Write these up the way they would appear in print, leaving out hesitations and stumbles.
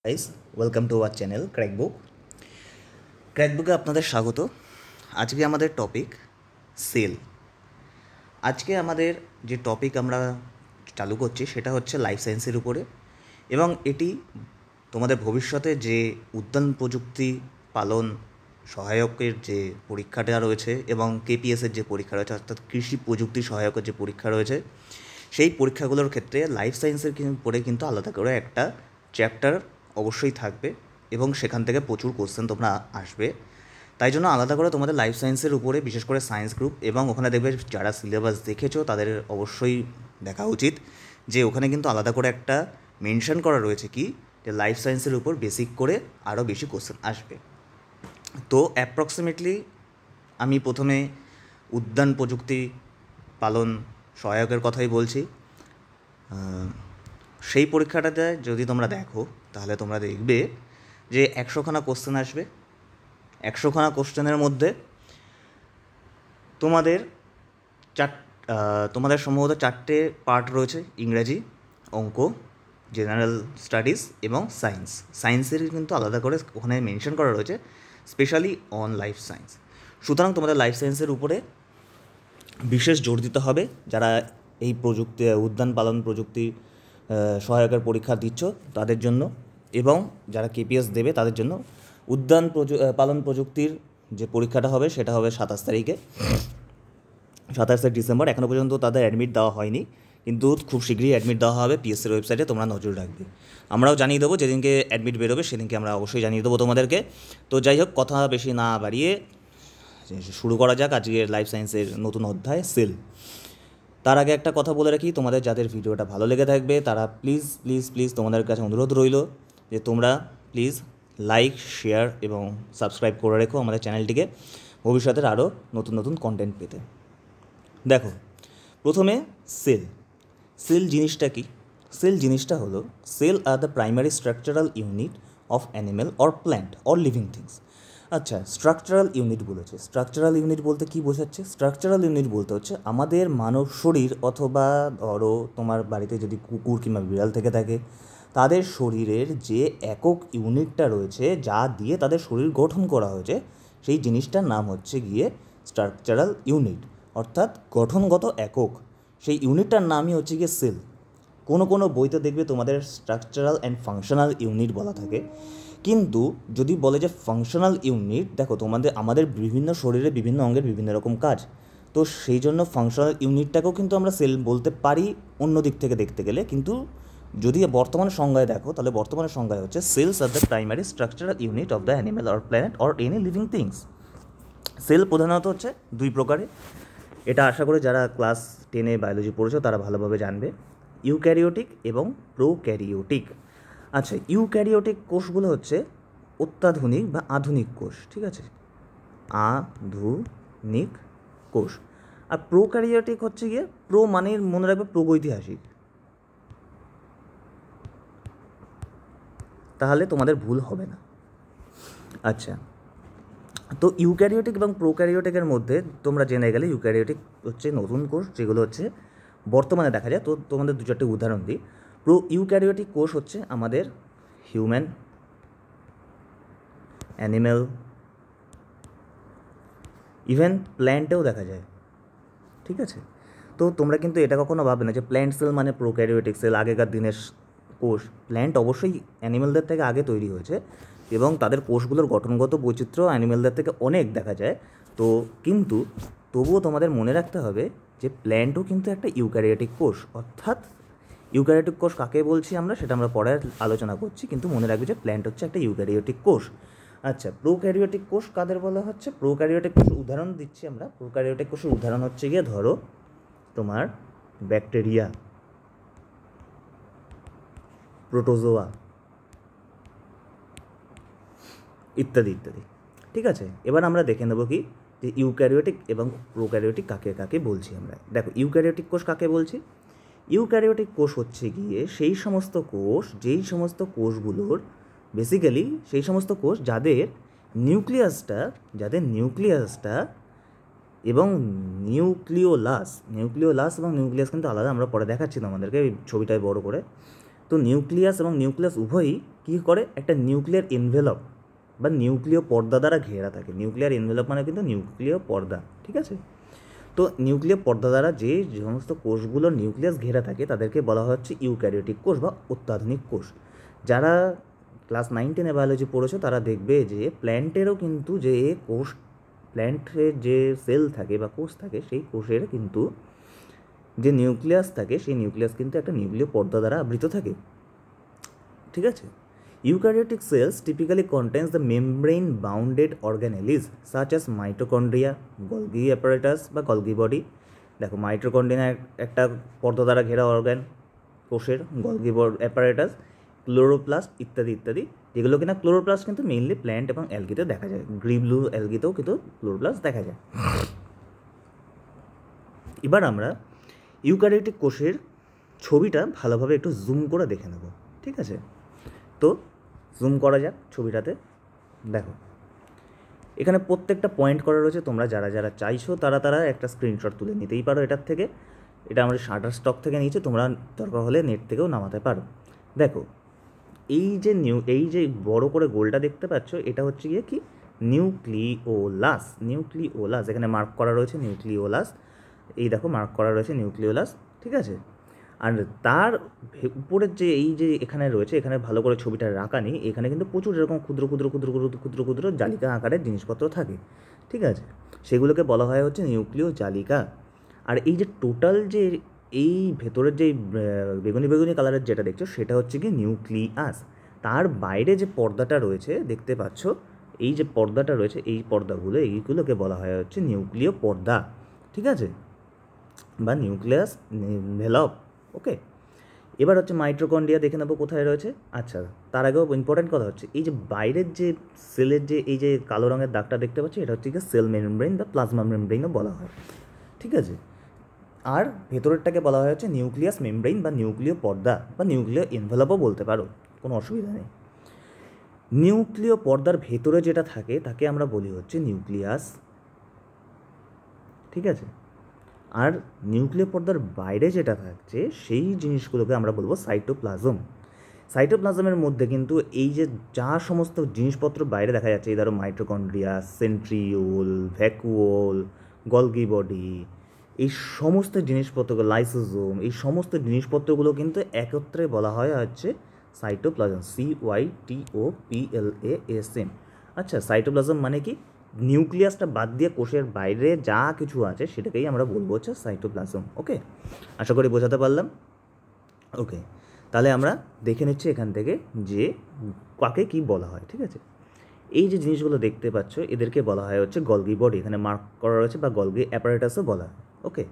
Guys, welcome to our channel ক্র্যাকবুকে আপনাদের স্বাগত। আজকে আমাদের টপিক সেল। আজকে আমাদের যে টপিক আমরা চালু করছি সেটা হচ্ছে লাইফ সায়েন্সের উপরে, এবং এটি তোমাদের ভবিষ্যতে যে উদ্যান প্রযুক্তি পালন সহায়কের যে পরীক্ষাটা রয়েছে এবং কেপিএসের যে পরীক্ষা রয়েছে, অর্থাৎ কৃষি প্রযুক্তি সহায়কের যে পরীক্ষা রয়েছে, সেই পরীক্ষাগুলোর ক্ষেত্রে লাইফ সায়েন্সের পরে কিন্তু আলাদা করে একটা চ্যাপ্টার অবশ্যই থাকবে এবং সেখান থেকে প্রচুর কোশ্চেন তোমরা আসবে। তাই জন্য আলাদা করে তোমাদের লাইফ সায়েন্সের উপরে, বিশেষ করে সায়েন্স গ্রুপ, এবং ওখানে দেখবে যারা সিলেবাস দেখেছো তাদের অবশ্যই দেখা উচিত যে ওখানে কিন্তু আলাদা করে একটা মেনশন করা রয়েছে কি, যে লাইফ সায়েন্সের উপর বেসিক করে আরও বেশি কোশ্চেন আসবে। তো অ্যাপ্রক্সিমেটলি আমি প্রথমে উদ্যান প্রযুক্তি পালন সহায়কের কথাই বলছি। সেই পরীক্ষাটাতে যদি তোমরা দেখো তাহলে তোমরা দেখবে যে 100খানা কোশ্চেন আসবে। 100খানা কোশ্চেনের মধ্যে তোমাদের সম্ভবত 4টে পার্ট রয়েছে: ইংরাজি, অঙ্ক, জেনারেল স্টাডিজ এবং সায়েন্স। সায়েন্সের কিন্তু আলাদা করে ওখানে মেনশন করা রয়েছে স্পেশালি অন লাইফ সায়েন্স। সুতরাং তোমাদের লাইফ সায়েন্সের উপরে বিশেষ জোর দিতে হবে যারা এই প্রযুক্তি, উদ্যান পালন প্রযুক্তি সহায়কের পরীক্ষা দিচ্ছ তাদের জন্য, এবং যারা কেপিএস দেবে তাদের জন্য। উদ্যান পালন প্রযুক্তির যে পরীক্ষাটা হবে সেটা হবে 27 তারিখে, 27 ডিসেম্বর। এখনও পর্যন্ত তাদের অ্যাডমিট দেওয়া হয়নি, কিন্তু খুব শীঘ্রই অ্যাডমিট দেওয়া হবে পিএসসির ওয়েবসাইটে, তোমরা নজর রাখবে। আমরাও জানিয়ে দেবো, যেদিনকে অ্যাডমিট বেরোবে সেদিনকে আমরা অবশ্যই জানিয়ে দেবো তোমাদেরকে। তো যাই হোক, কথা বেশি না বাড়িয়ে শুরু করা যাক আজকের লাইফ সায়েন্সের নতুন অধ্যায় সেল। তার আগে একটা কথা বলে রাখি, তোমাদের যাদের ভিডিওটা ভালো লেগে থাকবে তারা প্লিজ প্লিজ প্লিজ তোমাদের কাছে অনুরোধ রইল যে তোমরা প্লিজ লাইক, শেয়ার এবং সাবস্ক্রাইব করে রেখো আমাদের চ্যানেলটিকে ভবিষ্যতের আরও নতুন নতুন কন্টেন্ট পেতে। দেখো, প্রথমে সেল জিনিসটা কি? সেল জিনিসটা হলো, cell are the primary structural unit of animal or plant or living things. আচ্ছা, স্ট্রাকচারাল ইউনিট বলেছে। স্ট্রাকচারাল ইউনিট বলতে কী বোঝাচ্ছে? স্ট্রাকচারাল ইউনিট বলতে হচ্ছে আমাদের মানব শরীর, অথবা ধরো তোমার বাড়িতে যদি কুকুর কিংবা বিড়াল থেকে থাকে, তাদের শরীরের যে একক ইউনিটটা রয়েছে যা দিয়ে তাদের শরীর গঠন করা হয়েছে, সেই জিনিসটার নাম হচ্ছে গিয়ে স্ট্রাকচারাল ইউনিট, অর্থাৎ গঠনগত একক। সেই ইউনিটটার নামই হচ্ছে গিয়ে সেল। কোনো বইতে দেখবে তোমাদের স্ট্রাকচারাল অ্যান্ড ফাংশনাল ইউনিট বলা থাকে, কিন্তু যদি বলে যে ফাংশনাল ইউনিট, দেখো আমাদের বিভিন্ন শরীরে বিভিন্ন অঙ্গের বিভিন্ন রকম কাজ, তো সেই জন্য ফাংশনাল ইউনিটটাকেও কিন্তু আমরা সেল বলতে পারি অন্য দিক থেকে দেখতে গেলে। কিন্তু যদি বর্তমান সংজ্ঞায় দেখো, তাহলে বর্তমানের সংজ্ঞায় হচ্ছে cells are the primary structural unit of the animal or planet or any living things. Cell প্রধানত হচ্ছে দুই প্রকারের। এটা আশা করি যারা ক্লাস 10-এ বায়োলজি পড়েছো তারা ভালোভাবে জানবে: ইউক্যারিওটিক এবং প্রোক্যারিওটিক। আচ্ছা, ইউক্যারিওটিক কোষগুলো হচ্ছে অত্যাধুনিক বা আধুনিক কোষ, ঠিক আছে? আধুনিক কোষ। আর প্রোক্যারিওটিক হচ্ছে গিয়ে, প্রো মানে মনে রাখবে প্রাগৈতিহাসিক, তাহলে তোমাদের ভুল হবে না। আচ্ছা, তো ইউক্যারিওটিক এবং প্রোক্যারিওটিকের মধ্যে তোমরা জেনে গেলে ইউক্যারিওটিক হচ্ছে নতুন কোষ যেগুলো হচ্ছে বর্তমানে দেখা যায়। তো তোমাদের 2-4টে উদাহরণ দিই। ইউক্যারিওটিক কোষ হচ্ছে আমাদের হিউম্যান, অ্যানিম্যাল, ইভেন প্ল্যান্টেও দেখা যায়, ঠিক আছে? তো তোমরা কিন্তু এটা কখনো ভাববে না যে প্ল্যান্ট সেল মানে প্রোক্যারিওটিক সেল। আগেকার দিনের কোষ, প্ল্যান্ট অবশ্যই অ্যানিম্যালদের থেকে আগে তৈরি হয়েছে এবং তাদের কোষগুলোর গঠনগত বৈচিত্র্য অ্যানিম্যালদের থেকে অনেক দেখা যায়। তো কিন্তু তবুও তোমাদের মনে রাখতে হবে যে প্ল্যান্টও কিন্তু একটা ইউক্যারিওটিক কোষ। অর্থাৎ ইউক্যারিওটিক কোষ কাকে বলছি আমরা, সেটা আমরা পরে আলোচনা করছি, কিন্তু মনে রাখবে যে প্ল্যান্ট হচ্ছে একটা ইউক্যারিওটিক কোষ। আচ্ছা, প্রোক্যারিওটিক কোষ কাদের বলা হচ্ছে? প্রোক্যারিওটিক কোষের উদাহরণ দিচ্ছি আমরা। প্রোক্যারিওটিক কোষের উদাহরণ হচ্ছে গিয়ে, ধরো তোমার ব্যাকটেরিয়া, প্রোটোজোয়া ইত্যাদি ইত্যাদি, ঠিক আছে? এবার আমরা দেখে নেব কি, যে ইউক্যারিওটিক এবং প্রোক্যারিওটিক কাকে কাকে বলছি আমরা। দেখো, ইউক্যারিওটিক কোষ কাকে বলছি? ইউক্যারিওটিক কোষ হচ্ছে গিয়ে সেই সমস্ত কোষ, যেই সমস্ত কোষগুলোর বেসিক্যালি সেই সমস্ত কোষ যাদের নিউক্লিয়াসটা এবং নিউক্লিওলাস এবং নিউক্লিয়াস কিন্তু আলাদা, আমরা পরে দেখাচ্ছি তোমাদেরকে, এই ছবিটায় বড় করে। তো নিউক্লিয়াস এবং নিউক্লিয়াস উভয়ই কী করে, একটা নিউক্লিয়ার এনভেলপ বা নিউক্লিয় পর্দা দ্বারা ঘেরা থাকে। নিউক্লিয়ার এনভেলপ মানে কিন্তু নিউক্লিয় পর্দা, ঠিক আছে। তো নিউক্লিয় পর্দা দ্বারা যে সমস্ত কোষগুলোর নিউক্লিয়াস ঘেরা থাকে তাদেরকে বলা হচ্ছে ইউক্যারিওটিক কোষ বা অত্যাধুনিক কোষ। যারা ক্লাস 9-10 বায়োলজি পড়েছো তারা দেখবে যে প্ল্যান্টেরও কিন্তু যে কোষ, প্ল্যান্টের যে সেল থাকে বা কোষ থাকে, সেই কোষের কিন্তু যে নিউক্লিয়াস থাকে সেই নিউক্লিয়াস কিন্তু একটা নিউক্লিয় পর্দা দ্বারা আবৃত থাকে, ঠিক আছে। Eukaryotic cells typically contains the membrane bounded organelles such as mitochondria, Golgi apparatus বা গলগি বডি। দেখো মাইটোকন্ড্রিয়া একটা পর্দা দ্বারা ঘেরা অর্গান কোষের, গলগি অ্যাপারেটাস, ক্লোরোপ্লাস্ট ইত্যাদি ইত্যাদি, যেগুলো কিনা ক্লোরোপ্লাস্ট কিন্তু মেইনলি প্ল্যান্ট এবং অ্যালগিতে দেখা যায়, গ্রিন ব্লু অ্যালগিতেও কিন্তু ক্লোরোপ্লাস্ট দেখা যায়। এবার আমরা ইউক্যারিওটিক কোষের ছবিটা ভালোভাবে একটু জুম করে দেখে নেব, ঠিক আছে। তো জুম করা যাক ছবিটাতে। দেখো এখানে প্রত্যেকটা পয়েন্ট করা রয়েছে, তোমরা যারা যারা চাইছো তারা একটা স্ক্রিনশট তুলে নিতেই পারো এটার থেকে। এটা আমরা শাটার স্টক থেকে নিয়েছি, তোমরা দরকার হলে নেট থেকেও নামাতে পারো। দেখো এই যে বড় করে গোলটা দেখতে পাচ্ছ, এটা হচ্ছে গিয়ে কি, নিউক্লিওলাস। নিউক্লিওলাস এখানে মার্ক করা রয়েছে, নিউক্লিওলাস, এই দেখো মার্ক করা রয়েছে নিউক্লিওলাস, ঠিক আছে। আর তার উপরের যে এই যে এখানে রয়েছে, এখানে ভালো করে ছবিটা রাখা নেই, এখানে কিন্তু প্রচুর এরকম ক্ষুদ্র ক্ষুদ্র ক্ষুদ্র ক্ষুদ্র ক্ষুদ্র ক্ষুদ্র জালিকা আকারের জিনিসপত্র থাকে, ঠিক আছে। সেগুলোকে বলা হয় হচ্ছে নিউক্লিয় জালিকা। আর এই যে টোটাল যে এই ভেতরের যে বেগুনি বেগুনি কালারের যেটা দেখছো সেটা হচ্ছে কি নিউক্লিয়াস। তার বাইরে যে পর্দাটা রয়েছে দেখতে পাচ্ছ, এই যে পর্দাটা রয়েছে, এই পর্দাগুলো এইগুলোকে বলা হয় হচ্ছে নিউক্লিয় পর্দা, ঠিক আছে, বা নিউক্লিয়াস এনভেলপ। ওকে, এবার হচ্ছে মাইটোকন্ড্রিয়া দেখে নেবো কোথায় রয়েছে। আচ্ছা, তার আগেও ইম্পর্টেন্ট কথা হচ্ছে এই যে বাইরের যে সেলের যে এই যে কালো রঙের দাগটা দেখতে পাচ্ছি, এটা হচ্ছে কি সেল মেমব্রেন বা প্লাজমা মেমব্রেনও বলা হয়, ঠিক আছে। আর ভেতরেরটাকে বলা হয় হচ্ছে নিউক্লিয়াস মেমব্রেন বা নিউক্লিয় পর্দা বা নিউক্লিয় এনভেলপও বলতে পারো, কোনো অসুবিধা নেই। নিউক্লিয় পর্দার ভেতরে যেটা থাকে তাকে আমরা বলি হচ্ছে নিউক্লিয়াস, ঠিক আছে। আর নিউক্লিয় পর্দার বাইরে যেটা থাকছে সেই জিনিসগুলোকে আমরা বলবো সাইটোপ্লাজম। সাইটোপ্লাজমের মধ্যে কিন্তু এই যে যা সমস্ত জিনিসপত্র বাইরে দেখা যাচ্ছে, এই ধরো mitochondria, centriole, vacuole, Golgi body, এই সমস্ত জিনিসপত্রগুলো, লাইসোজোম, এই সমস্ত জিনিসপত্রগুলো কিন্তু একত্রে বলা হয় হচ্ছে সাইটোপ্লাজম, CYTOPLASM। আচ্ছা, সাইটোপ্লাজম মানে কি, নিউক্লিয়াসটা বাদ দিয়ে কোষের বাইরে যা কিছু আছে সেটাকেই আমরা বলবো হচ্ছে সাইটোপ্লাজম। ওকে, আশা করি বোঝাতে পারলাম। ওকে, তাহলে আমরা দেখে নিচ্ছি এখান থেকে যে কাকে কি বলা হয়, ঠিক আছে। এই যে জিনিসগুলো দেখতে পাচ্ছ এদেরকে বলা হয় হচ্ছে গলগি বডি, এখানে মার্ক করা রয়েছে, বা গলগি অ্যাপারেটাসও বলা হয়। ওকে,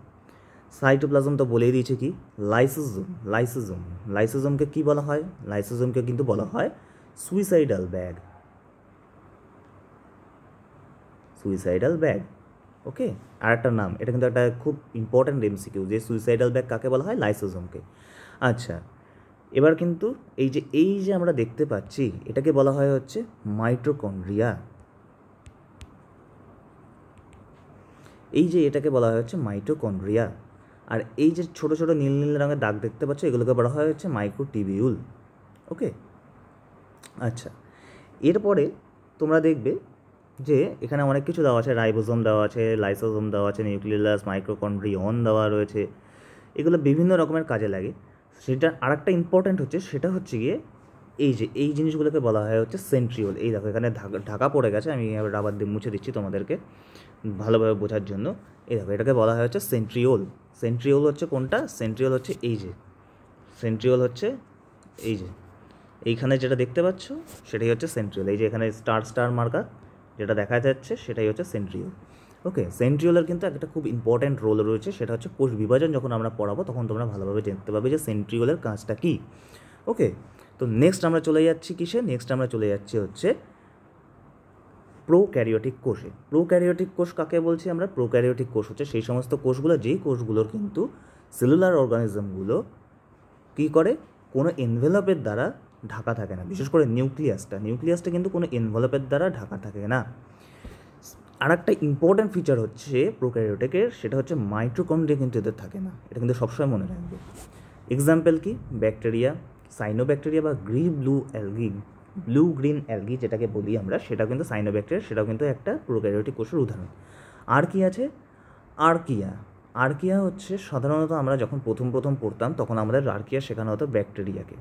সাইটোপ্লাজম তো বলেই দিয়েছে কি, লাইসোজোম। লাইসোজোমকে কি বলা হয়, লাইসোজোমকে কিন্তু বলা হয় সুইসাইডাল ব্যাগ, সুইসাইডাল ব্যাগ। ওকে, আর একটা নাম, এটা কিন্তু একটা খুব ইম্পর্ট্যান্ট এমসিকিউ যে সুইসাইডাল ব্যাগ কাকে বলা হয়, লাইসোজোমকে। আচ্ছা, এবার কিন্তু এই যে আমরা দেখতে পাচ্ছি এটাকে বলা হয় হচ্ছে মাইটোকন্ড্রিয়া। এটাকে বলা হয় হচ্ছে মাইটোকন্ড্রিয়া। আর এই যে ছোট ছোট নীল নীল রঙের দাগ দেখতে পাচ্ছ এগুলোকে বলা হয় হচ্ছে মাইক্রোটিবিউল। ওকে, আচ্ছা, এরপরে তোমরা দেখবে যে এখানে অনেক কিছু দেওয়া আছে, রাইবোজোম দেওয়া আছে, লাইসোজোম দেওয়া আছে, নিউক্লিয়াস, মাইক্রোকন্ড্রিয়ন দেওয়া রয়েছে, এগুলো বিভিন্ন রকমের কাজে লাগে। সেটা আরেকটা ইম্পর্ট্যান্ট হচ্ছে, সেটা হচ্ছে গিয়ে এই জিনিসগুলোকে বলা হয় হচ্ছে সেন্ট্রিওল। এই দেখো এখানে ঢাকা পড়ে গেছে, আমি রাবার দিয়ে মুছে দিচ্ছি তোমাদেরকে ভালোভাবে বোঝার জন্য। এই দেখো এটাকে বলা হয় হচ্ছে সেন্ট্রিওল। সেন্ট্রিওল হচ্ছে কোনটা, সেন্ট্রিওল হচ্ছে সেন্ট্রিওল হচ্ছে এইখানে যেটা দেখতে পাচ্ছ সেটাই হচ্ছে সেন্ট্রিওল। এই যে এখানে স্টার মার্কা যেটা দেখা যাচ্ছে সেটাই হচ্ছে সেন্ট্রিওল। ওকে, সেন্ট্রিওলের কিন্তু একটা খুব ইম্পর্ট্যান্ট রোল রয়েছে, সেটা হচ্ছে কোষ বিভাজন যখন আমরা পড়াবো তখন তোমরা ভালোভাবে জানতে পারবে যে সেন্ট্রিওলের কাজটা কী। ওকে, তো নেক্সট আমরা চলে যাচ্ছি কিসে, নেক্সট আমরা চলে যাচ্ছি হচ্ছে প্রোক্যারিওটিক কোষে। প্রোক্যারিওটিক কোষ কাকে বলছি আমরা, প্রোক্যারিওটিক কোষ হচ্ছে সেই সমস্ত কোষগুলো যেই কোষগুলোর কিন্তু সেলুলার অর্গানিজমগুলো কী করে, কোনো এনভেলপের দ্বারা ঢাকা থাকে না। বিশেষ করে নিউক্লিয়াসটা কিন্তু কোনো এনভেলপের দ্বারা ঢাকা থাকে না। আর একটা ইম্পর্ট্যান্ট ফিচার হচ্ছে প্রোক্যারিওটিকের, সেটা হচ্ছে মাইটোকন্ড্রিয়া কিন্তু এদের থাকে না, এটা কিন্তু সবসময় মনে রাখবে। এক্সাম্পল কি, ব্যাকটেরিয়া, সাইনোব্যাকটেরিয়া বা ব্লু গ্রিন অ্যালগি যেটাকে বলি আমরা, সেটাও কিন্তু সাইনোব্যাকটেরিয়া, সেটাও কিন্তু একটা প্রোক্যারিওটিক কোষের উদাহরণ। আর কি আছে? আর্কিয়া হচ্ছে সাধারণত আমরা যখন প্রথম পড়তাম তখন আমাদের আর্কিয়া শেখানো হতো ব্যাকটেরিয়াকে,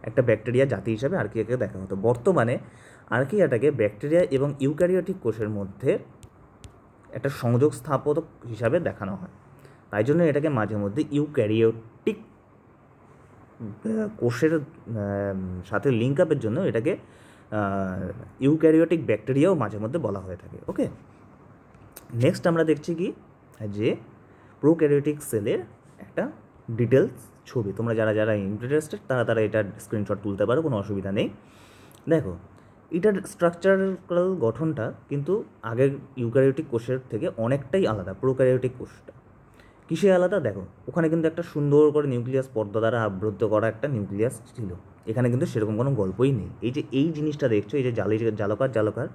একটা ব্যাকটেরিয়া জাতি হিসাবে আর্কিয়াকে দেখা হতো। বর্তমানে আর্কিয়াটাকে ব্যাকটেরিয়া এবং ইউক্যারিওটিক কোষের মধ্যে একটা সংযোগ স্থাপক হিসাবে দেখানো হয়, তাই জন্য এটাকে মাঝে মধ্যে ইউক্যারিওটিক কোষের সাথে লিঙ্ক আপের জন্য এটাকে ইউক্যারিওটিক ব্যাকটেরিয়াও মাঝে মধ্যে বলা হয়ে থাকে। ওকে, নেক্সট আমরা দেখছি কি যে প্রোক্যারিওটিক সেলের একটা ডিটেলস ছবি। তোমরা যারা ইন্টারেস্টেড তারা এটার স্ক্রিনশট তুলতে পারো, কোনো অসুবিধা নেই। দেখো, এটার স্ট্রাকচারাল গঠনটা কিন্তু আগের ইউক্যারিওটিক কোষের থেকে অনেকটাই আলাদা। প্রোক্যারিওটিক কোষটা কিসে আলাদা? দেখো, ওখানে কিন্তু একটা সুন্দর করে নিউক্লিয়াস পর্দা দ্বারা আবৃত করা একটা নিউক্লিয়াস ছিল। এখানে কিন্তু সেরকম কোনো গল্পই নেই। এই জিনিসটা দেখছো, এই যে জালকার,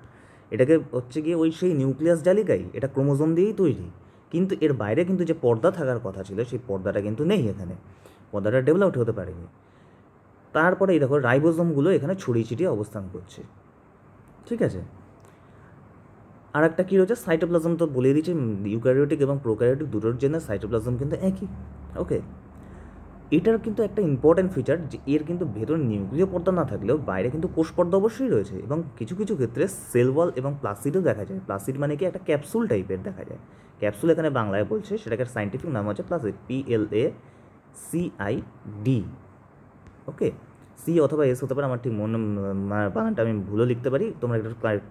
এটাকে হচ্ছে গিয়ে ওই সেই নিউক্লিয়াস জালিকাই, এটা ক্রোমোজোম দিয়েই তৈরি, কিন্তু এর বাইরে কিন্তু যে পর্দা থাকার কথা ছিল সেই পর্দাটা কিন্তু নেই এখানে, পর্দাটা ডেভেলপড হতে পারেনি। তারপরে এই দেখো রাইবোজোমগুলো এখানে ছড়িয়ে ছিটিয়ে অবস্থান করছে, ঠিক আছে। আর একটা কী রয়েছে, সাইটোপ্লাজম। তো বলে দিচ্ছি, ইউক্যারিওটিক এবং প্রোক্যারিওটিক দুটোর জন্য সাইটোপ্লাজম কিন্তু একই। ওকে, এটার কিন্তু একটা ইম্পর্ট্যান্ট ফিচার যে এর কিন্তু ভেতর নিউক্লিয় পর্দা না থাকলেও বাইরে কিন্তু কোষ পর্দা অবশ্যই রয়েছে, এবং কিছু কিছু ক্ষেত্রে সেল ওয়াল এবং প্লাসিডও দেখা যায়। প্লাসিড মানে কি, একটা ক্যাপসুল টাইপের দেখা যায়। ক্যাপসুল এখানে বাংলায় বলছে, সেটাকে সাইন্টিফিক নাম হচ্ছে প্লাসিড, PLACID। ওকে, সি অথবা এস হতে পারে, আমার ঠিক বানানটা আমি ভুলও লিখতে পারি, তোমরা একটু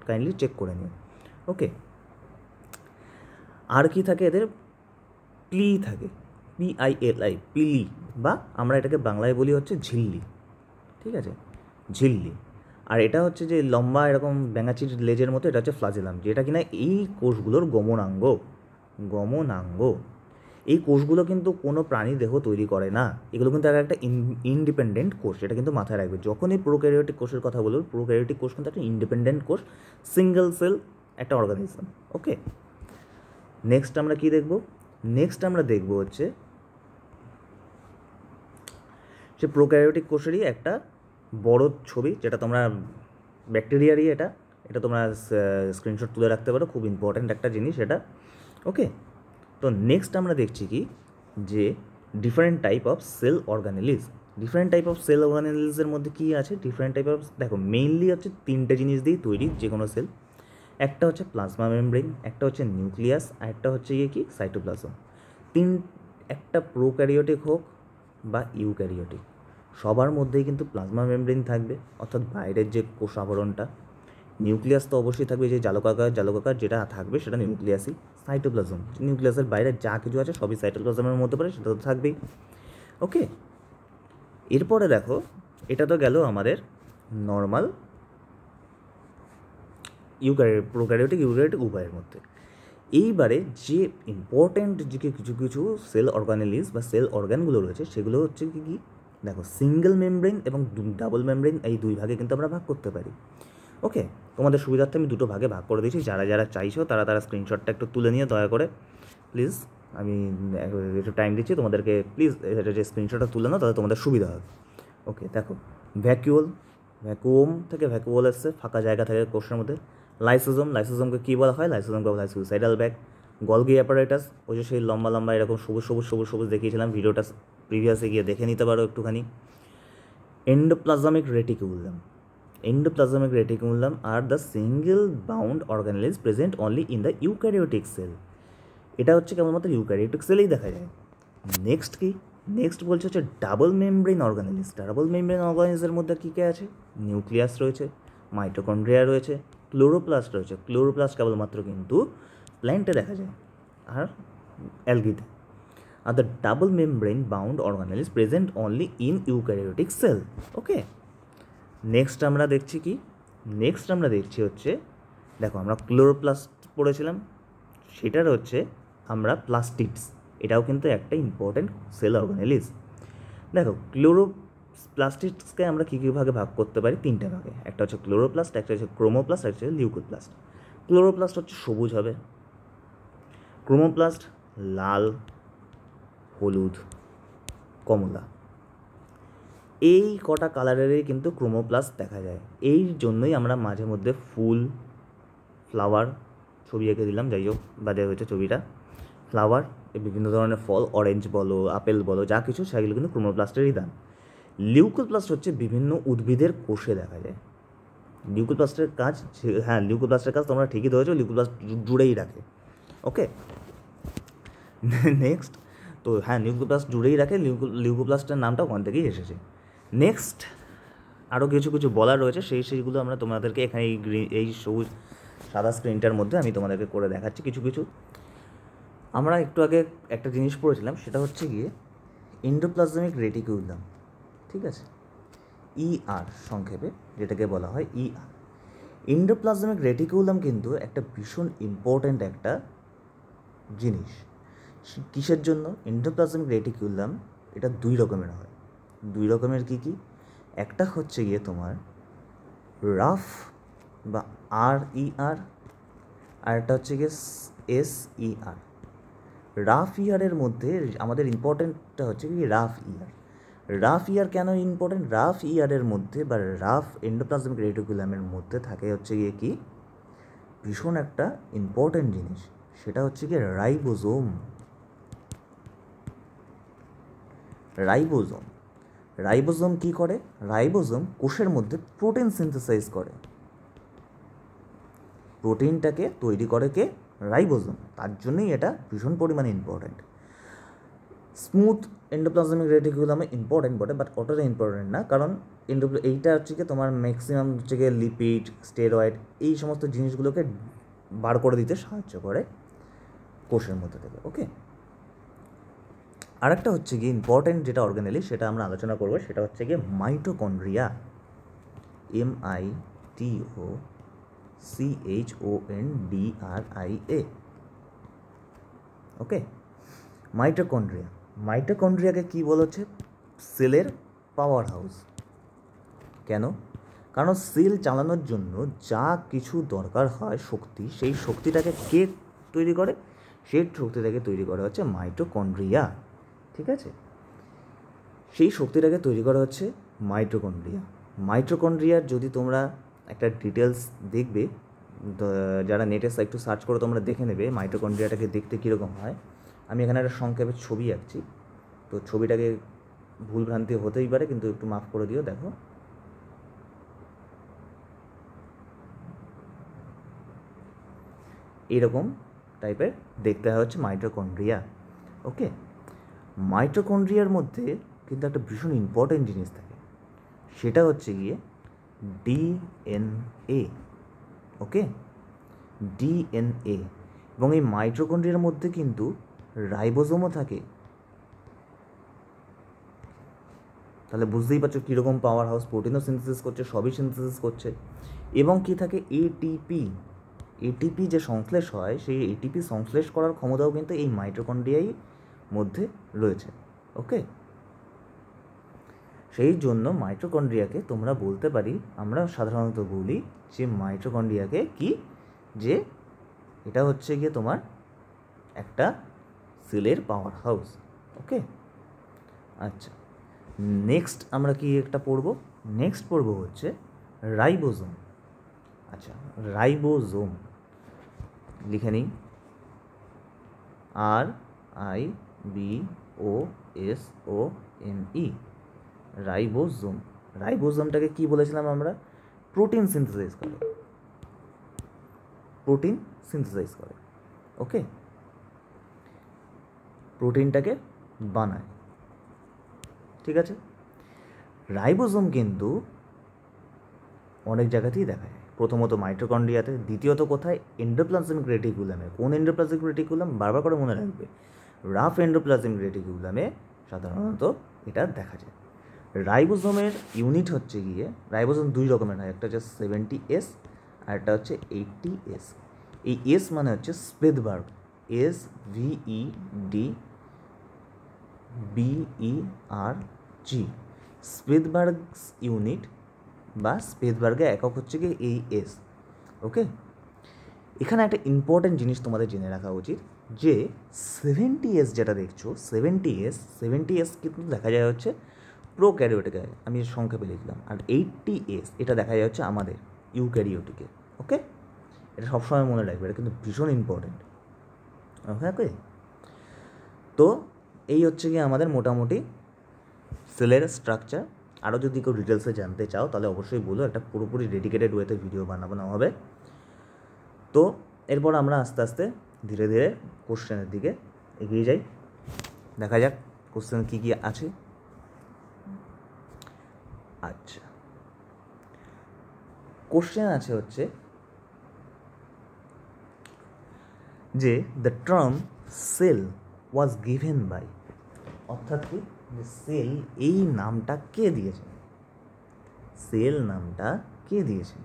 কাইন্ডলি চেক করে নিও। ওকে, আর কি থাকে এদের? প্লি থাকে, PILI, পিলি, বা আমরা এটাকে বাংলায় বলি হচ্ছে ঝিল্লি, ঠিক আছে, ঝিল্লি। আর এটা হচ্ছে যে লম্বা এরকম ব্যাঙাচির লেজের মতো, এটা হচ্ছে ফ্লাজেলাম, যেটা কিনা এই কোষগুলোর গমনাঙ্গ। এই কোষগুলো কিন্তু কোনো প্রাণী দেহ তৈরি করে না, এগুলো কিন্তু একটা ইন্ডিপেন্ডেন্ট কোষ, এটা কিন্তু মাথায় রাখবে যখনই প্রোক্যারিওটিক কোষের কথা বলবো। প্রোক্যারিওটিক কোষ কিন্তু একটা ইন্ডিপেন্ডেন্ট কোষ, সিঙ্গেল সেল একটা অর্গানিজম। ওকে, নেক্সট আমরা কি দেখব? নেক্সট আমরা দেখব হচ্ছে সে প্রোক্যারিওটিক কোষেরই একটা বড় ছবি, যেটা তোমরা ব্যাকটেরিয়ারই, এটা তোমরা স্ক্রিনশট তুলে রাখতে পারো, খুব ইম্পর্ট্যান্ট একটা জিনিস এটা। ওকে, তো নেক্সট আমরা দেখছি কি যে different type of cell organelles. Different type of cell অর্গানেলিজের মধ্যে কী আছে? ডিফারেন্ট টাইপ অফ, দেখো মেইনলি হচ্ছে তিনটে জিনিস দিয়েই তৈরি যে কোনো সেল। একটা হচ্ছে প্লাজমা মেমব্রেন, একটা হচ্ছে নিউক্লিয়াস, আর একটা হচ্ছে কি সাইটোপ্লাজম। একটা প্রোক্যারিওটিক হোক বা ইউক্যারিওটিক, সবার মধ্যেই কিন্তু প্লাজমা মেমব্রেন থাকবে, অর্থাৎ বাইরের যে কোষ আবরণটা। নিউক্লিয়াস তো অবশ্যই থাকবে, যে জালকাকার যেটা থাকবে সেটা নিউক্লিয়াসই। সাইটোপ্লাজম, নিউক্লিয়াসের বাইরে যা কিছু আছে সবই সাইটোপ্লাজমের মধ্যে পড়ে, সেটা তো থাকবেই। ওকে, এরপরে দেখো, এটা তো গেল আমাদের নর্মাল প্রোক্যারিওটিক ইউক্যারিওটিক উভয়ের মধ্যে। এইবারে যে ইম্পর্ট্যান্ট যে কিছু কিছু সেল অর্গানেলিজ বা সেল অর্গানগুলো রয়েছে, সেগুলো হচ্ছে কি দেখো, সিঙ্গেল মেমব্রেন এবং ডাবল মেমব্রেন, এই দুই ভাগে কিন্তু আমরা ভাগ করতে পারি। ওকে, তোমাদের সুবিধার্থে আমি দুটো ভাগে ভাগ করে দিয়েছি, যারা চাইছো তারা স্ক্রিনশটটা একটু তুলে নিয়ে দয়া করে প্লিজ, আমি একটু টাইম দিচ্ছি তোমাদেরকে, প্লিজ এটা যে স্ক্রিনশটটা তুলে নাও, তাহলে তোমাদের সুবিধা হবে। ওকে, দেখো, ভ্যাকুয়াম থেকে ভ্যাকুয়াল এসছে, ফাঁকা জায়গা থাকে কোষের মধ্যে। লাইসোজোমকে কী বলা হয়? লাইসোজোমকে বলা হয় সুইসাইডাল ব্যাগ। গলগি অ্যাপারেটাস, ওই যে সেই লম্বা লম্বা এরকম সবুজ দেখিয়েছিলাম, ভিডিওটা প্রিভিয়াসে গিয়ে দেখে নিতে পারো একটুখানি। এন্ডোপ্লাজমিক রেটিকুলাম আর the single bound organelles present only in the eukaryotic cell. এটা হচ্ছে কেবলমাত্র ইউক্যারিওটিক সেলেই দেখা যায়। নেক্সট বলছে হচ্ছে ডাবল মেমব্রেন অর্গানিজের মধ্যে কী কী আছে? নিউক্লিয়াস রয়েছে, মাইটোকন্ড্রিয়া রয়েছে, ক্লোরোপ্লাস্ট রয়েছে। ক্লোরোপ্লাস্ট কেবলমাত্র কিন্তু প্ল্যান্টে দেখা যায় আর অ্যালগিতে। আর the double membrane bound organelles present only in eukaryotic cell. Okay, next আমরা দেখছি হচ্ছে, দেখো আমরা ক্লোরোপ্লাস্ট পড়েছিলাম, সেটার হচ্ছে আমরা প্লাস্টিডস, এটাও কিন্তু একটা ইম্পর্ট্যান্ট সেল অর্গানেলিজ। দেখো, প্লাস্টিডসকে আমরা কী ভাগে ভাগ করতে পারি? তিনটে ভাগে। একটা হচ্ছে ক্লোরোপ্লাস্ট, একটা হচ্ছে ক্রোমোপ্লাস্ট, একটা হচ্ছে লিউকোপ্লাস্ট। ক্লোরোপ্লাস্ট হচ্ছে সবুজ হবে, ক্রোমোপ্লাস্ট লাল, হলুদ, কমলা। এই কটা কালারেরই কিন্তু ক্রোমোপ্লাস্ট দেখা যায়। এই জন্যই আমরা মাঝে মধ্যে ফুল, ফ্লাওয়ার ছবি এঁকে দিলাম, যাই হোক বাজে হয়েছে ছবিটা, ফ্লাওয়ার, বিভিন্ন ধরনের ফল, অরেঞ্জ বলো, আপেল বলো, যা কিছু সেগুলো কিন্তু ক্রোমোপ্লাস্টেরই দান। লিউকোপ্লাস্ট হচ্ছে বিভিন্ন উদ্ভিদের কোষে দেখা যায়। লিউকোপ্লাস্টের কাজ, হ্যাঁ লিউকোপ্লাস্টের কাজ তোমরা ঠিকই ধরেছো, লিউকোপ্লাস্ট জুড়েই রাখে। ওকে, নেক্সট, তো হ্যাঁ লিউকোপ্লাস্ট জুড়েই রাখে, লিউকোপ্লাস্টের নামটা ওখান থেকেই এসেছে। নেক্সট আরও কিছু কিছু বলার রয়েছে, সেইগুলো আমরা তোমাদেরকে এখানে এই সবুজ সাদা স্ক্রিনটার মধ্যে আমি তোমাদেরকে করে দেখাচ্ছি কিছু কিছু। আমরা একটু আগে একটা জিনিস পড়েছিলাম, সেটা হচ্ছে গিয়ে এন্ডোপ্লাজমিক রেটিকুলাম, ঠিক আছে, ER সংক্ষেপে যেটাকে বলা হয় ER। এন্ডোপ্লাজমিক রেটিকুলাম কিন্তু একটা ভীষণ ইম্পর্ট্যান্ট একটা জিনিস। কিসের জন্য? এন্ডোপ্লাজমিক রেটিকুলাম এটা দুই রকমের হয়। দুই রকমের কী কী? একটা হচ্ছে গিয়ে তোমার রাফ বা RER, আর একটা হচ্ছে গিয়ে SER। রাফ ইয়ারের মধ্যে আমাদের ইম্পর্টেন্টটা হচ্ছে কি রাফ ইয়ার। রাফ ইয়ার কেন ইম্পর্টেন্ট? রাফ ইয়ারের মধ্যে বা রাফ এন্ডোপ্লাজমিক রেটিকুলামের মধ্যে থাকে হচ্ছে গিয়ে কি ভীষণ একটা ইম্পর্টেন্ট জিনিস, সেটা হচ্ছে গিয়ে রাইবোজোম। রাইবোজোম রাইবোজোম কী করে? রাইবোজোম কোষের মধ্যে প্রোটিন সিনথেসাইজ করে। প্রোটিনটাকে তৈরি করে কে? রাইবোজোম। তার জন্যই এটা ভীষণ পরিমাণে ইম্পর্ট্যান্ট। স্মুথ এন্ডোপ্লাজমিক রেটিকুলামে ইম্পর্ট্যান্ট বটে, বাট অতটা ইম্পর্ট্যান্ট না, কারণ এইটা হচ্ছে কি তোমার ম্যাক্সিমাম হচ্ছে গিয়ে লিপিড, স্টেরয়েড, এই সমস্ত জিনিসগুলোকে বার করে দিতে সাহায্য করে কোষের মধ্যে থেকে। ওকে, আরেকটা হচ্ছে গিয়ে ইম্পর্ট্যান্ট যেটা অর্গানেলি, সেটা আমরা আলোচনা করবো, সেটা হচ্ছে গিয়ে মাইটোকন্ড্রিয়া। MITOCHONDRIA। ওকে, মাইটোকন্ড্রিয়া। মাইটোকন্ড্রিয়াকে কী বলেছে? সেলের পাওয়ার হাউস। কেন? কারণ সেল চালানোর জন্য যা কিছু দরকার হয় শক্তি, সেই শক্তিটাকে কে তৈরি করে? সেই শক্তিটাকে তৈরি করা হচ্ছে মাইটোকন্ড্রিয়া, ঠিক আছে? সেই শক্তিটাকে তৈরি করা হচ্ছে মাইটোকন্ড্রিয়া। মাইটোকন্ড্রিয়ার যদি তোমরা একটা ডিটেলস দেখবে, যারা নেটে একটু সার্চ করে তোমরা দেখে নেবে মাইটোকন্ড্রিয়াটাকে দেখতে কীরকম হয়। আমি এখানে একটা সংক্ষেপে ছবি আঁকছি, তো ছবিটাকে ভুলভ্রান্তি হতেই পারে, কিন্তু একটু মাফ করে দিও। দেখো, এইরকম টাইপের দেখতে হয় হচ্ছে মাইটোকন্ড্রিয়া। ওকে, মাইটোকন্ড্রিয়ার মধ্যে কিন্তু একটা ভীষণ ইম্পর্ট্যান্ট জিনিস থাকে, সেটা হচ্ছে গিয়ে DNA। ওকে, DNA। এবং এই মাইটোকন্ড্রিয়ার মধ্যে কিন্তু রাইবোজোমও থাকে। তাহলে বুঝতেই পারছো কীরকম পাওয়ার হাউস, প্রোটিনও সিনথেসিস করছে, সবই সিনথেসিস করছে। এবং কি থাকে? এটিপি যে সংশ্লেষ হয়, সেই এটিপি সংশ্লেষ করার ক্ষমতাও কিন্তু এই মাইটোকন্ড্রিয়াই মধ্যে রয়েছে। ওকে, সেই জন্য মাইটোকন্ড্রিয়াকে তোমরা বলতে পারি, আমরা সাধারণত বলি যে মাইটোকন্ড্রিয়াকে কি, যে এটা হচ্ছে গিয়ে তোমার একটা সেলের পাওয়ার হাউস। ওকে, আচ্ছা, নেক্সট আমরা কি একটা পড়বো? নেক্সট পড়বো হচ্ছে রাইবোজোম। আচ্ছা, রাইবোজোম লিখে নিই, RIBOSOME, রাইবোজোম। রাইবোজোমটাকে কি বলেছিলাম আমরা? প্রোটিন সিনথেসাইজ করে। প্রোটিন সিনথেসাইজ করে। ওকে, প্রোটিনটাকে বানায়, ঠিক আছে? রাইবোজোম কিন্তু অনেক জায়গাতেই দেখা যায়, প্রথমত মাইটোকন্ড্রিয়াতে, দ্বিতীয়ত কোথায়? এন্ডোপ্লাজমিক রেটিকুলামে। কোন এন্ডোপ্লাজমিক রেটিকুলাম? বারবার করে মনে রাখবে, রাফ এন্ডোপ্লাজমিক রেটিকুলামে সাধারণত এটা দেখা যায়। রাইবোজোমের ইউনিট হচ্ছে গিয়ে, রাইবোজোম দুই রকমের হয়, একটা হচ্ছে 70S আর একটা হচ্ছে 80S। এই এস মানে হচ্ছে স্পেদবার্গ, SVEDBERG, স্পেদবার্গস ইউনিট বা স্পেদবার্গের একক হচ্ছে গিয়ে এই এস। ওকে, এখানে একটা ইম্পর্ট্যান্ট জিনিস তোমাদের জেনে রাখা উচিত, যে 70S যেটা দেখছো, 70S কিন্তু দেখা যায় হচ্ছে প্রোক্যারিওটিকে আমি সংক্ষেপে লিখলাম, আর 80S এটা দেখা যাচ্ছে আমাদের ইউক্যারিওটিকে। ওকে, এটা সবসময় মনে রাখবে, এটা কিন্তু ভীষণ ইম্পর্টেন্ট। ওকে, তো এই হচ্ছে কি আমাদের মোটামুটি সেলের স্ট্রাকচার। আরও যদি কেউ ডিটেলসে জানতে চাও তাহলে অবশ্যই বলো, একটা পুরোপুরি ডেডিকেটেড ওয়েতে ভিডিও বানানো হবে। তো এরপর আমরা আস্তে আস্তে ধীরে ধীরে কোশ্চেনের দিকে এগিয়ে যাই, দেখা যাক কোশ্চেন কী কী আছে। আচ্ছা, কোশ্চেন আছে হচ্ছে যে the term cell was given by, অর্থাৎ কি যে সেল এই নামটা কে দিয়েছেন, সেল নামটা কে দিয়েছেন।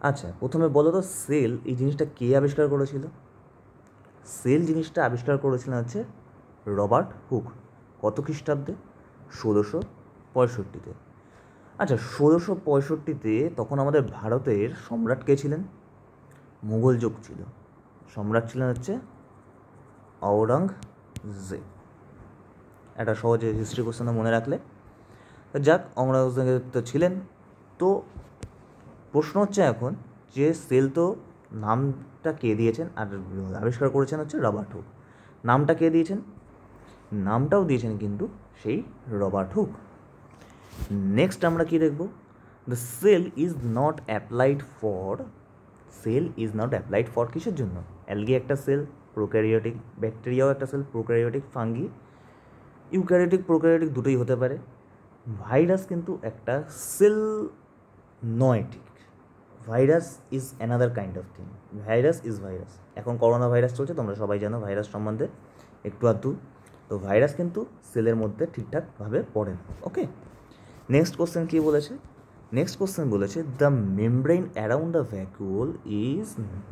আচ্ছা, প্রথমে বলো তো সেল এই জিনিসটা কে আবিষ্কার করেছিল? সেল জিনিসটা আবিষ্কার করেছিলেন হচ্ছে রবার্ট হুক। কত খ্রিস্টাব্দে? 1665-তে। আচ্ছা, 1665-তে তখন আমাদের ভারতের সম্রাট কে ছিলেন? মুঘল যুগ ছিল, সম্রাট ছিলেন হচ্ছে আওরঙ্গজেব। একটা সহজে হিস্ট্রি কোশ্চেনে মনে রাখলে যাক, আওরঙ্গজেব তো ছিলেন। তো প্রশ্ন হচ্ছে এখন যে সেল তো নামটা কে দিয়েছেন আর আবিষ্কার করেছেন হচ্ছে রবার্ট হুক। নামটা কে দিয়েছেন? নামটাও দিয়েছেন কিন্তু সেই রবার্ট হুক। নেক্সট আমরা কি দেখব? The cell is not applied for, cell is not applied for কিসের জন্য? অ্যালগি একটা সেল, প্রোক্যারিওটিক ব্যাকটেরিয়াও একটা cell, prokaryotic fungi, eukaryotic prokaryotic দুটোই হতে পারে। ভাইরাস কিন্তু একটা সেল নয়, ঠিক। Virus is another kind of thing, virus is virus. এখন করোনা ভাইরাস চলছে, তোমরা সবাই জানো ভাইরাস সম্বন্ধে একটু আধটু। তো ভাইরাস কিন্তু সেলের মধ্যে ঠিকঠাকভাবে পড়ে না। ওকে, নেক্সট কোশ্চেন কী বলেছে? নেক্সট কোশ্চেন বলেছে the membrane around the vacuole is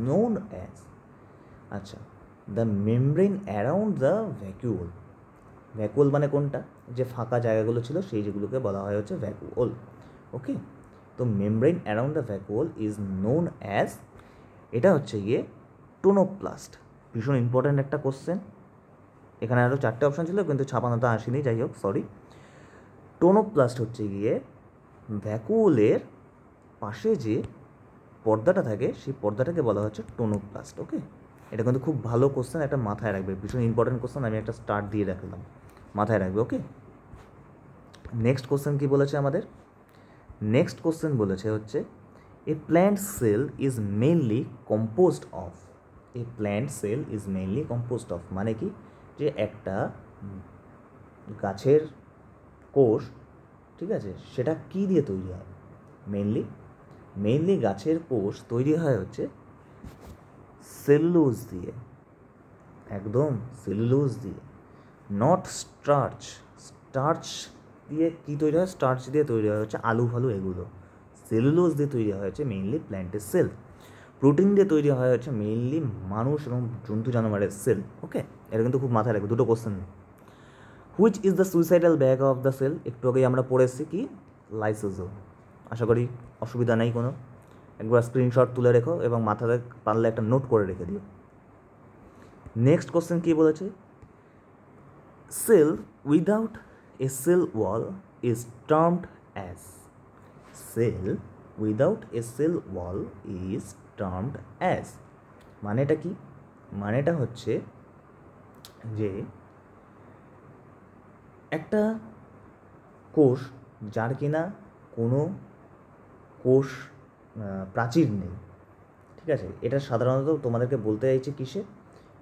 known as. আচ্ছা, the membrane around the vacuole, vacuole মানে কোনটা? যে ফাঁকা জায়গাগুলো ছিল সেই যেগুলোকে বলা হয় হচ্ছে ভ্যাকুওল। ওকে, তো membrane around the vacuole is known as, এটা হচ্ছে গিয়ে টোনোপ্লাস্ট। ভীষণ ইম্পর্ট্যান্ট একটা কোশ্চেন। এখানে আরও 4টে অপশান ছিল কিন্তু ছাপানোতে আসেনি, যাই হোক সরি। টোনোপ্লাস্ট হচ্ছে গিয়ে ভ্যাকুওলের পাশে যে পর্দাটা থাকে সেই পর্দাটাকে বলা হচ্ছে টোনোপ্লাস্ট। ওকে, এটা কিন্তু খুব ভালো কোশ্চেন, একটা মাথায় রাখবে, ভীষণ ইম্পর্ট্যান্ট কোশ্চেন। আমি একটা স্টার্ট দিয়ে রাখলাম, মাথায় রাখবে। ওকে, নেক্সট কোশ্চেন কী বলেছে আমাদের? নেক্সট কোশ্চেন বলেছে হচ্ছে এ plant sell is mainly composed of, A plant sell is mainly composed of মানে কি? যে একটা গাছের কোষ, ঠিক আছে, সেটা কী দিয়ে তৈরি হয়? মেইনলি গাছের কোষ তৈরি হয় হচ্ছে সেলুলোজ দিয়ে, একদম সেলুলোজ দিয়ে, নট স্টার্চ। স্টার্চ দিয়ে কী তৈরি হয়? স্টার্চ দিয়ে তৈরি হয় হচ্ছে আলু ফালু এগুলো। সেলুলোজ দিয়ে তৈরি হয় হচ্ছে মেইনলি প্ল্যান্টের সেল। প্রোটিন দিয়ে তৈরি হয় হচ্ছে মেইনলি মানুষ এবং জন্তু জানোয়ারের সেল। ওকে, এটা কিন্তু খুব মাথায় রাখবে, দুটো question. Which is the suicidal bag of the cell? একটু আগেই আমরা পড়ে এসেছি কি? লাইসোজোম। আশা করি অসুবিধা নেই কোনো, একবার স্ক্রিনশট তুলে রেখো এবং মাথাতে পারলে একটা নোট করে রেখে দিও। নেক্সট কোশ্চেন কী বলেছে? Cell without a cell wall is termed as, cell without a cell wall is termed as মানেটা কি? মানেটা হচ্ছে যে একটা কোষ যার কিনা কোনো কোষ প্রাচীর নেই, ঠিক আছে, এটা সাধারণত তোমাদেরকে বলতে চাইছে কিসে?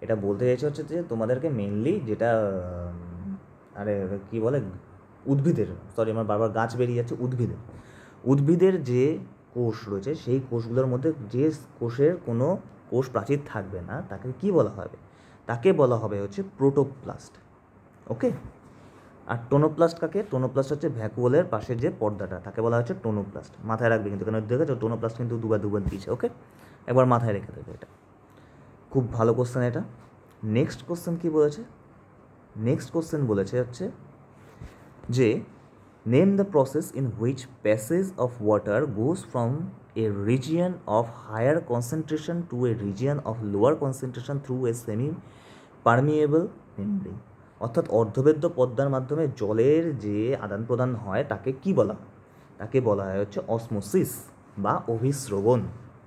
এটা বলতে চাইছে হচ্ছে যে তোমাদেরকে মেনলি যেটা আরে কী বলে উদ্ভিদের, সরি আমার বারবার গাছ বেরিয়ে যাচ্ছে, উদ্ভিদের যে কোষ রয়েছে সেই কোষগুলোর মধ্যে যে কোষের কোনো কোষ প্রাচীর থাকবে না তাকে কি বলা হবে? তাকে বলা হবে হচ্ছে প্রোটোপ্লাস্ট। ওকে, আর টোনোপ্লাস্ট কাকে? টোনোপ্লাস্ট হচ্ছে ভ্যাকুওলের পাশে যে পর্দাটা তাকে বলা হচ্ছে টোনোপ্লাস্ট। মাথায় রাখবে কিন্তু, কেন দেখেছো টোনোপ্লাস্ট কিন্তু দুবার দিয়েছে। ওকে, একবার মাথায় রেখে দেবে, এটা খুব ভালো কোশ্চেন এটা। নেক্সট কোশ্চেন কী বলেছে? নেক্সট কোশ্চেন বলেছে হচ্ছে যে name the process in which passage of water goes from a region of higher concentration to a region of lower concentration through a semi permeable membrane. অর্থাৎ অর্ধবেদ্য পদ্মার মাধ্যমে জলের যে আদান প্রদান হয় তাকে কি বলা হয়? তাকে বলা হয় হচ্ছে অসমোসিস বা অভিস্রবণ।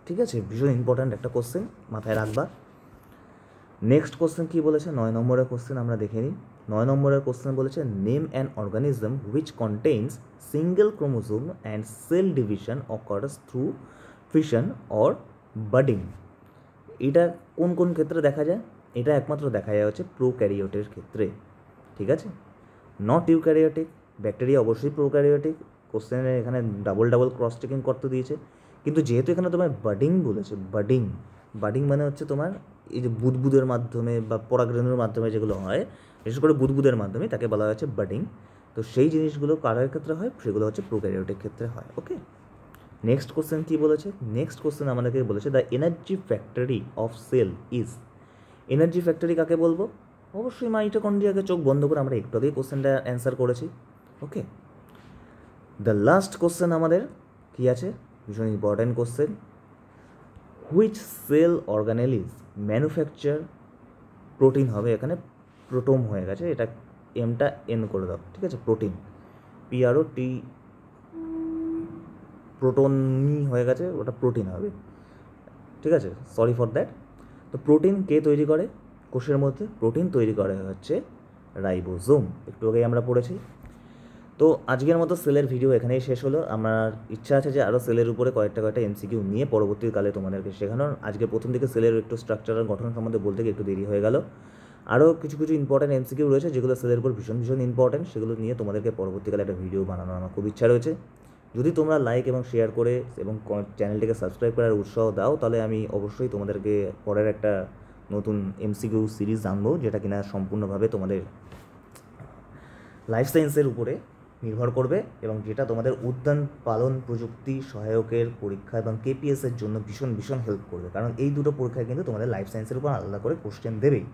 ঠিক আছে, ভীষণ ইম্পর্ট্যান্ট একটা কোশ্চেন, মাথায় রাখবা। নেক্সট কোশ্চেন কী বলেছে? 9 নম্বরের কোশ্চেন আমরা দেখে নিই। 9 নম্বরের কোশ্চেন বলেছে name an organism which contains single chromosome and cell division occurs through fission or budding. এটা কোন কোন ক্ষেত্রে দেখা যায়? এটা একমাত্র দেখা যায় হচ্ছে প্রোক্যারিওটের ক্ষেত্রে। ঠিক আছে, নট ইউক্যারিওটিক। ব্যাকটেরিয়া অবশ্যই প্রোক্যারিওটিক, কোশ্চেনে এখানে ডাবল ক্রস চেকিং করতে দিয়েছে। কিন্তু যেহেতু এখানে তোমার বাডিং বলেছে, বাডিং মানে হচ্ছে তোমার এই যে বুদবুদের মাধ্যমে বা পরাগরেণুর মাধ্যমে যেগুলো হয়, বিশেষ করে বুদবুদের মাধ্যমে, তাকে বলা হচ্ছে বাডিং। তো সেই জিনিসগুলো কারের ক্ষেত্রে হয়? সেগুলো হচ্ছে প্রোক্যারিওটিক ক্ষেত্রে হয়। ওকে, নেক্সট কোশ্চেন কী বলেছে? নেক্সট কোশ্চেন আমাদেরকে বলেছে the energy factory of cell is. Energy factory কাকে বলবো? অবশ্যই মাইটোকন্ড্রিয়াকে। চোখ বন্ধ করে আমরা একটু আগেই কোশ্চেনটা অ্যান্সার করেছি। ওকে, দ্য লাস্ট কোশ্চেন আমাদের কী আছে? ভীষণ important question. Which cell organelles manufacture protein হবে, এখানে প্রোটোম হয়ে গেছে, এটা এমটা এন করে দাও। ঠিক আছে, প্রোটিন, PROT, প্রোটনই হয়ে গেছে, ওটা প্রোটিন হবে। ঠিক আছে, সরি ফর দ্যাট। তো প্রোটিন কে তৈরি করে? কোষের মধ্যে প্রোটিন তৈরি করে হচ্ছে রাইবোজোম, একটু আগেই আমরা পড়েছি। তো আজকের মতো সেলের ভিডিও এখানেই শেষ হলো। আমার ইচ্ছা আছে যে আরও সেলের উপরে কয়েকটা MCQ নিয়ে পরবর্তীকালে তোমাদেরকে শেখানোর। আজকে প্রথম দিকে সেলের একটু স্ট্রাকচারাল গঠন সম্বন্ধে বলতে গিয়ে একটু দেরি হয়ে গেল। আরও কিছু ইম্পর্ট্যান্ট MCQ রয়েছে যেগুলো সেলের উপর ভীষণ ইম্পর্ট্যান্ট, সেগুলো নিয়ে তোমাদেরকে পরবর্তীকালে একটা ভিডিও বানানোর আমার খুব ইচ্ছা রয়েছে। যদি তোমরা লাইক এবং শেয়ার করে এবং চ্যানেলটিকে সাবস্ক্রাইব করার উৎসাহ দাও, তাহলে আমি অবশ্যই তোমাদেরকে পরের একটা নতুন MCQ সিরিজ আনবো, যেটা কিনা সম্পূর্ণভাবে তোমাদের লাইফ সায়েন্সের উপরে নির্ভর করবে এবং যেটা তোমাদের উদ্যান পালন প্রযুক্তি সহায়কের পরীক্ষা এবং KPS-এর জন্য ভীষণ হেল্প করবে। কারণ এই দুটো পরীক্ষায় কিন্তু তোমাদের লাইফ সায়েন্সের উপর আলাদা করে কোশ্চেন দেবেই।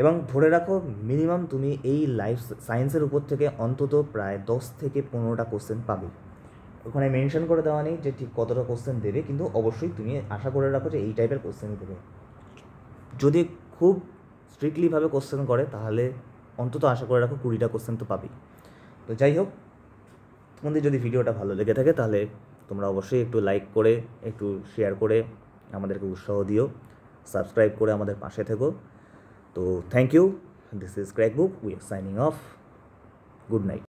এবং ধরে রাখো মিনিমাম তুমি এই লাইফ সায়েন্সের উপর থেকে অন্তত প্রায় 10 থেকে 15টা কোশ্চেন পাবে। ওখানে মেনশন করে দেওয়া নেই যে ঠিক কতটা কোশ্চেন দেবে, কিন্তু অবশ্যই তুমি আশা করে রাখো যে এই টাইপের কোশ্চেনই দেবে। যদি খুব স্ট্রিক্টলিভাবে কোশ্চেন করে তাহলে অন্তত আশা করে রাখো 20টা কোশ্চেন তো পাবেই। তো যাই হোক, তোমাদের যদি ভিডিওটা ভালো লেগে থাকে তাহলে তোমরা অবশ্যই একটু লাইক করে, একটু শেয়ার করে আমাদেরকে উৎসাহ দিও, সাবস্ক্রাইব করে আমাদের পাশে থেকো। তো thank you, this is crack book, we are signing off, good night.